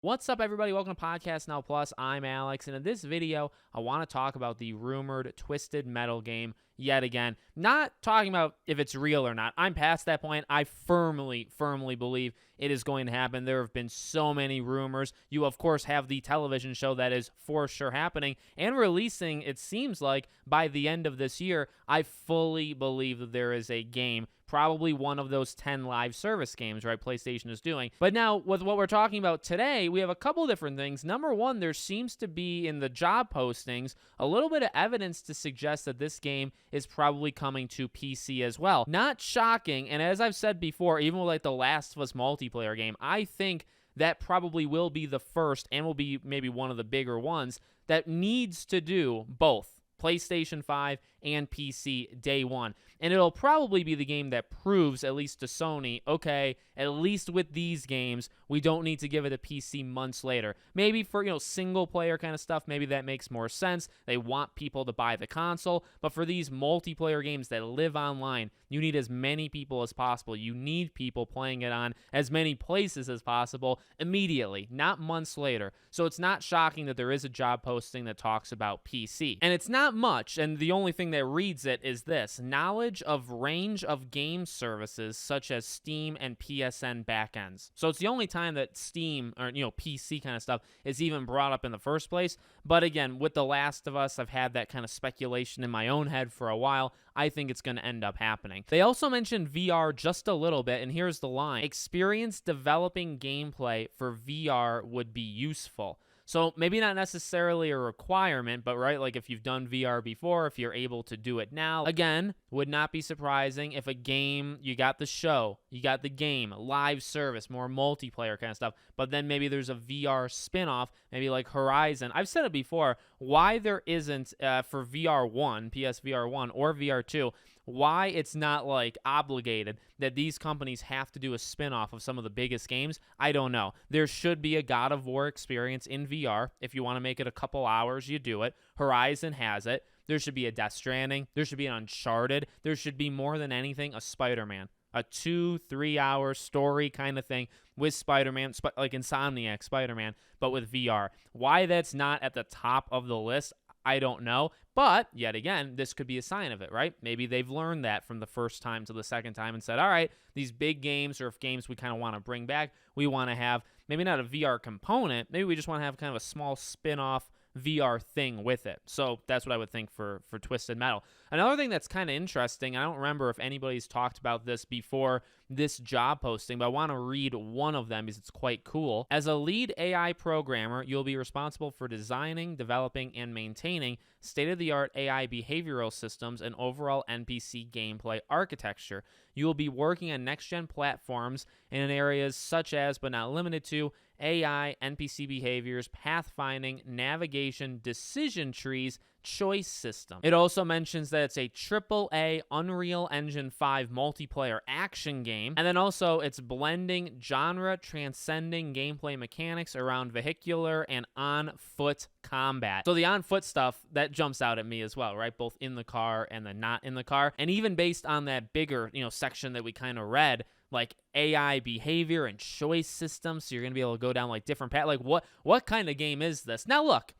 What's up, everybody? Welcome to Podcast Now Plus. I'm Alex, and in this video, I want to talk about the rumored Twisted Metal game yet again. Not talking about if it's real or not. I'm past that point. I firmly believe it is going to happen. There have been so many rumors. You, of course, have the television show that is for sure happening and releasing, it seems like, by the end of this year. I fully believe that there is a game, probably one of those 10 live service games, right, PlayStation is doing. But now, with what we're talking about today, we have a couple different things. Number one, there seems to be, in the job postings, a little bit of evidence to suggest that this game is probably coming to PC as well. Not shocking, and as I've said before, even with like the Last of Us multiplayer game, I think that probably will be the first and will be maybe one of the bigger ones that needs to do both PlayStation 5 and PC day one. And it'll probably be the game that proves, at least to Sony, okay, at least with these games, we don't need to give it a PC months later. Maybe for, single player kind of stuff, maybe that makes more sense. They want people to buy the console. But for these multiplayer games that live online, you need as many people as possible. You need people playing it on as many places as possible immediately, not months later. So it's not shocking that there is a job posting that talks about PC. And it's not much, and the only thing that reads it is this: knowledge of range of game services such as Steam and PSN backends. So it's the only time that Steam or PC kind of stuff is even brought up in the first place. But again, with The Last of Us, I've had that kind of speculation in my own head for a while. I think it's going to end up happening. They also mentioned VR just a little bit, and here's the line: experience developing gameplay for VR would be useful. So maybe not necessarily a requirement, but right, like if you've done VR before, if you're able to do it now, again, would not be surprising if a game, you got the show, you got the game, live service, more multiplayer kind of stuff, but then maybe there's a VR spin-off, maybe like Horizon. I've said it before, why there isn't for VR1, PSVR1 or VR2, why it's not like obligated that these companies have to do a spin-off of some of the biggest games, I don't know. There should be a God of War experience in VR. If you want to make it a couple hours, you do it. Horizon has it. There should be a Death Stranding. There should be an Uncharted. There should be, more than anything, a Spider-Man. A 2-3 hour story kind of thing with Spider-Man, like Insomniac Spider-Man, but with VR. Why that's not at the top of the list, I don't know. But yet again, this could be a sign of it, right? Maybe they've learned that from the first time to the second time and said, all right, these big games, or if games we kind of want to bring back, we want to have maybe not a VR component. Maybe we just want to have kind of a small spin-off VR thing with it. So that's what I would think for Twisted Metal. Another thing that's kind of interesting, I don't remember if anybody's talked about this before this job posting, but I want to read one of them because it's quite cool. As a lead AI programmer, you'll be responsible for designing, developing, and maintaining state-of-the-art AI behavioral systems and overall NPC gameplay architecture. You will be working on next-gen platforms and in areas such as, but not limited to, AI, NPC behaviors, pathfinding, navigation, decision trees, choice system. It also mentions that it's a AAA Unreal Engine 5 multiplayer action game, and then also it's blending genre transcending gameplay mechanics around vehicular and on-foot combat. So the on-foot stuff, that jumps out at me as well, right? Both in the car and then not in the car. And even based on that bigger, section that we kind of read, like AI behavior and choice systems, so you're going to be able to go down like different paths. Like what kind of game is this? Now look,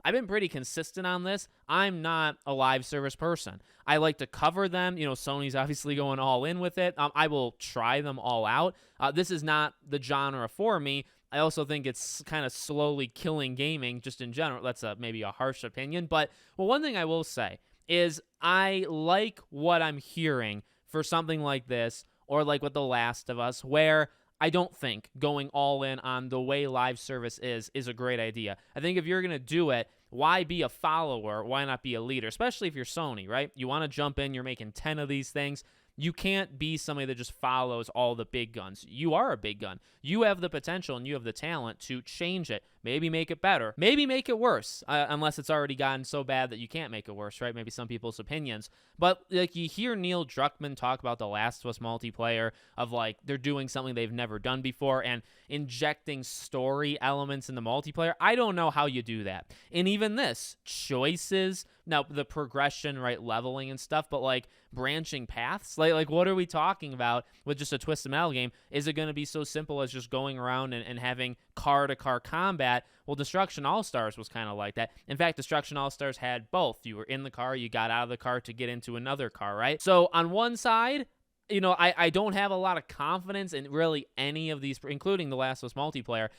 I've been pretty consistent on this. I'm not a live service person. I like to cover them. Sony's obviously going all in with it. I will try them all out. This is not the genre for me. I also think it's kind of slowly killing gaming just in general. That's maybe a harsh opinion. But one thing I will say is I like what I'm hearing for something like this, or like with The Last of Us, where I don't think going all in on the way live service is a great idea. I think if you're going to do it, why be a follower? Why not be a leader? Especially if you're Sony, right? You want to jump in, you're making 10 of these things. You can't be somebody that just follows all the big guns. You are a big gun. You have the potential and you have the talent to change it. Maybe make it better. Maybe make it worse, unless it's already gotten so bad that you can't make it worse, right? Maybe some people's opinions. But like you hear Neil Druckmann talk about The Last of Us multiplayer, of like they're doing something they've never done before and injecting story elements in the multiplayer. I don't know how you do that. And even this, choices, Now, the progression, right, leveling and stuff, but like branching paths, like what are we talking about with just a Twisted Metal game? Is it going to be so simple as just going around and having car-to-car combat? Well, Destruction All-Stars was kind of like that. In fact, Destruction All-Stars had both. You were in the car, you got out of the car to get into another car, right? So on one side, I don't have a lot of confidence in really any of these, including The Last of Us multiplayer.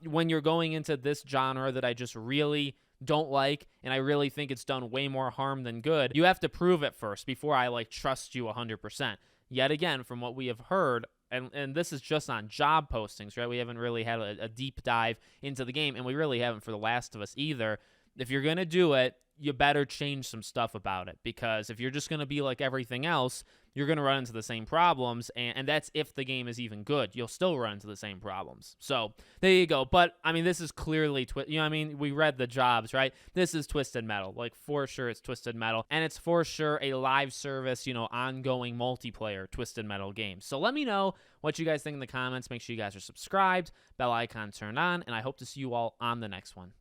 When you're going into this genre that I just really don't like, and I really think it's done way more harm than good, you have to prove it first before I trust you 100%. Yet again, from what we have heard, and this is just on job postings, right? We haven't really had a deep dive into the game, and we really haven't for The Last of Us either. If you're going to do it, you better change some stuff about it, because if you're just going to be like everything else, you're going to run into the same problems, and that's if the game is even good. You'll still run into the same problems. So there you go. But, I mean, this is clearly, we read the jobs, right? This is Twisted Metal. For sure it's Twisted Metal, and it's for sure a live service, ongoing multiplayer Twisted Metal game. So let me know what you guys think in the comments. Make sure you guys are subscribed, bell icon turned on, and I hope to see you all on the next one.